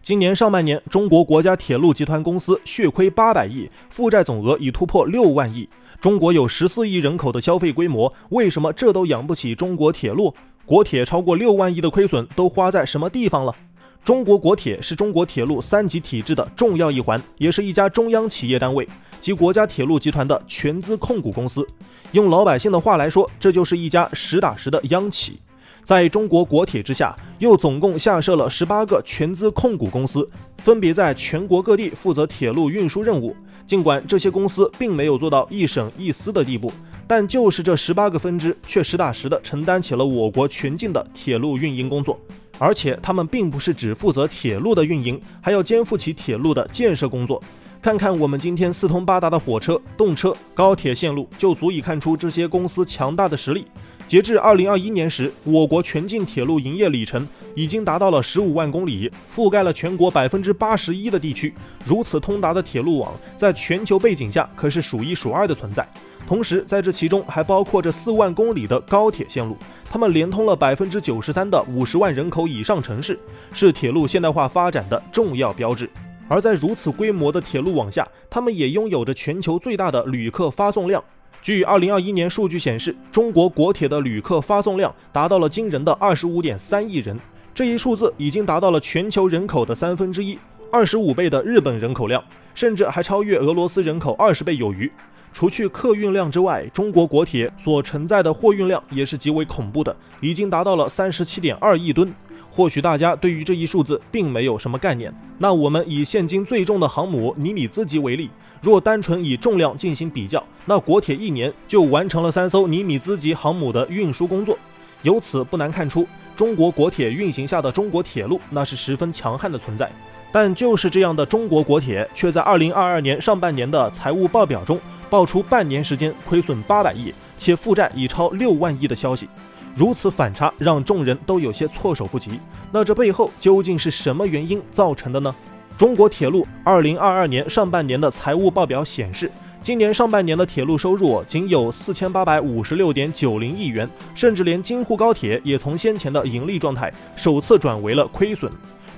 今年上半年，中国国家铁路集团公司血亏800亿，负债总额已突破6万亿。中国有14亿人口的消费规模，为什么这都养不起中国铁路？国铁超过6万亿的亏损都花在什么地方了？中国国铁是中国铁路3级体制的重要一环，也是一家中央企业单位及国家铁路集团的全资控股公司。用老百姓的话来说，这就是一家实打实的央企。在中国国铁之下，又总共下设了18个全资控股公司，分别在全国各地负责铁路运输任务。尽管这些公司并没有做到一省一司的地步，但就是这18个分支却实打实地承担起了我国全境的铁路运营工作。而且他们并不是只负责铁路的运营，还要肩负起铁路的建设工作。看看我们今天四通八达的火车、动车、高铁线路，就足以看出这些公司强大的实力。截至2021年时，我国全境铁路营业里程已经达到了15万公里，覆盖了全国81%的地区。如此通达的铁路网，在全球背景下可是数一数二的存在。同时，在这其中还包括着4万公里的高铁线路，它们连通了93%的50万人口以上城市，是铁路现代化发展的重要标志。而在如此规模的铁路网下，它们也拥有着全球最大的旅客发送量。据2021年数据显示，中国国铁的旅客发送量达到了惊人的25.3亿人，这一数字已经达到了全球人口的1/3，25倍的日本人口量，甚至还超越俄罗斯人口20倍有余。除去客运量之外，中国国铁所承载的货运量也是极为恐怖的，已经达到了37.2亿吨。或许大家对于这一数字并没有什么概念，那我们以现今最重的航母尼米兹级为例，若单纯以重量进行比较，那国铁1年就完成了3艘尼米兹级航母的运输工作。由此不难看出，中国国铁运行下的中国铁路那是十分强悍的存在。但就是这样的中国国铁，却在2022年上半年的财务报表中爆出半年时间亏损800亿，且负债已超6万亿的消息。如此反差，让众人都有些措手不及。那这背后究竟是什么原因造成的呢？中国铁路2022年上半年的财务报表显示，今年上半年的铁路收入仅有4856.90亿元，甚至连京沪高铁也从先前的盈利状态首次转为了亏损。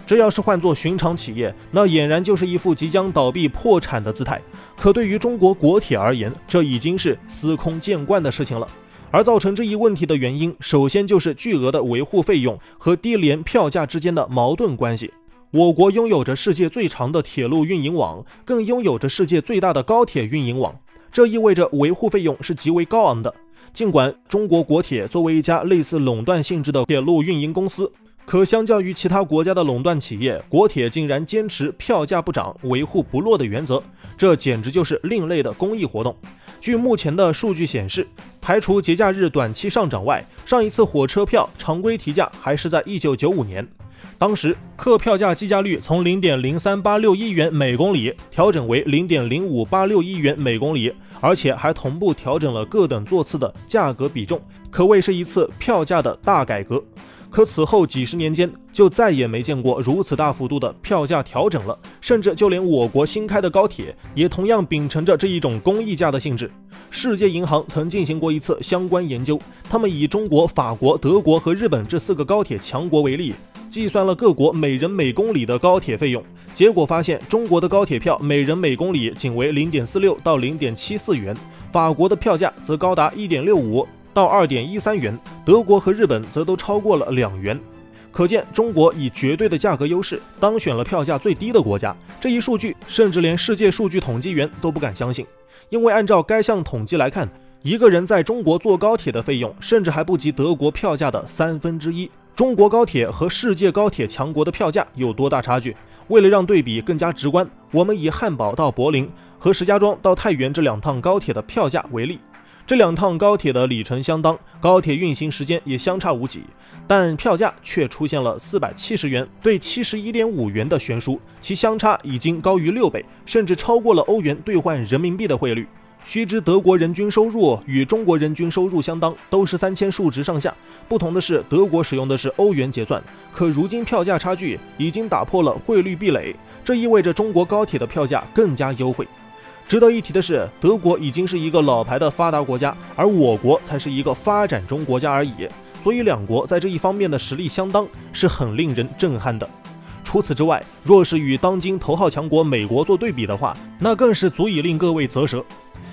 这要是换作寻常企业，那俨然就是一副即将倒闭破产的姿态。可对于中国国铁而言，这已经是司空见惯的事情了。而造成这一问题的原因，首先就是巨额的维护费用和低廉票价之间的矛盾关系。我国拥有着世界最长的铁路运营网，更拥有着世界最大的高铁运营网，这意味着维护费用是极为高昂的。尽管中国国铁作为一家类似垄断性质的铁路运营公司，可相较于其他国家的垄断企业，国铁竟然坚持票价不涨、维护不落的原则，这简直就是另类的公益活动。据目前的数据显示，排除节假日短期上涨外，上一次火车票常规提价还是在1995年。当时客票价计价率从 0.0386 亿元每公里调整为 0.0586 亿元每公里，而且还同步调整了各等座次的价格比重，可谓是一次票价的大改革。可此后几十年间，就再也没见过如此大幅度的票价调整了，甚至就连我国新开的高铁也同样秉承着这一种公益价的性质。世界银行曾进行过一次相关研究，他们以中国、法国、德国和日本这4个高铁强国为例，计算了各国每人每公里的高铁费用，结果发现中国的高铁票每人每公里仅为 0.46 到 0.74 元，法国的票价则高达 1.65到 2.13 元，德国和日本则都超过了2元。可见中国以绝对的价格优势当选了票价最低的国家，这一数据甚至连世界数据统计员都不敢相信。因为按照该项统计来看，一个人在中国坐高铁的费用甚至还不及德国票价的1/3。中国高铁和世界高铁强国的票价有多大差距？为了让对比更加直观，我们以汉堡到柏林和石家庄到太原这2趟高铁的票价为例。这2趟高铁的里程相当，高铁运行时间也相差无几，但票价却出现了470元对71.5元的悬殊，其相差已经高于6倍，甚至超过了欧元兑换人民币的汇率。须知德国人均收入与中国人均收入相当，都是3000数值上下，不同的是德国使用的是欧元结算，可如今票价差距已经打破了汇率壁垒，这意味着中国高铁的票价更加优惠。值得一提的是，德国已经是一个老牌的发达国家，而我国才是一个发展中国家而已，所以两国在这一方面的实力相当，是很令人震撼的。除除此之外，若是与当今头号强国美国做对比的话，那更是足以令各位啧舌。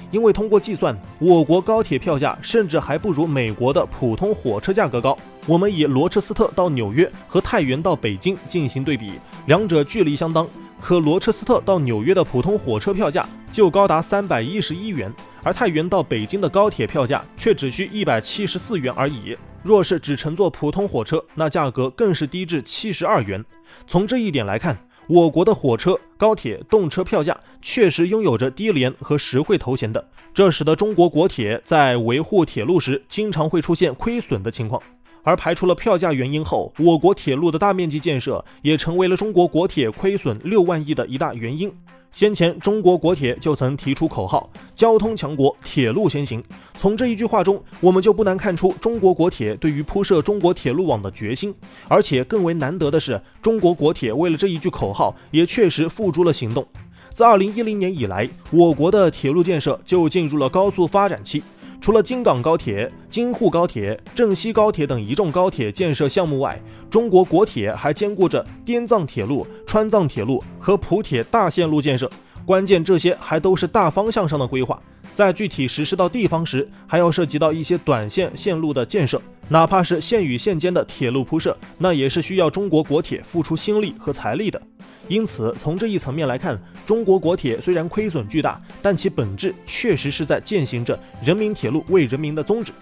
因为通过计算，我国高铁票价甚至还不如美国的普通火车价格高。我们以罗彻斯特到纽约和太原到北京进行对比，两者距离相当，可罗彻斯特到纽约的普通火车票价就高达311元，而太原到北京的高铁票价却只需174元而已。若是只乘坐普通火车，那价格更是低至72元。从这一点来看，我国的火车、高铁、动车票价确实拥有着低廉和实惠头衔的，这使得中国国铁在维护铁路时经常会出现亏损的情况。而排除了票价原因后，我国铁路的大面积建设也成为了中国国铁亏损6万亿的一大原因。先前中国国铁就曾提出口号，交通强国，铁路先行。从这一句话中，我们就不难看出中国国铁对于铺设中国铁路网的决心。而且更为难得的是，中国国铁为了这一句口号也确实付诸了行动。自2010年以来，我国的铁路建设就进入了高速发展期。除了京港高铁、京沪高铁、郑西高铁等一众高铁建设项目外，中国国铁还兼顾着滇藏铁路、川藏铁路和普铁大线路建设。关键这些还都是大方向上的规划，在具体实施到地方时，还要涉及到一些短线线路的建设。哪怕是县与县间的铁路铺设，那也是需要中国国铁付出心力和财力的。因此，从这一层面来看，中国国铁虽然亏损巨大，但其本质确实是在践行着人民铁路为人民的宗旨。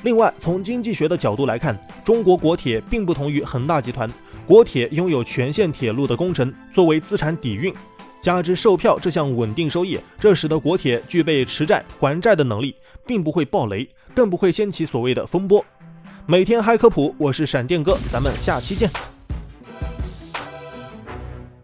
另外，从经济学的角度来看，中国国铁并不同于恒大集团，国铁拥有全线铁路的工程作为资产底蕴，加之售票这项稳定收益，这使得国铁具备持债还债的能力，并不会爆雷，更不会掀起所谓的风波。每天嗨科普，我是闪电哥，咱们下期见。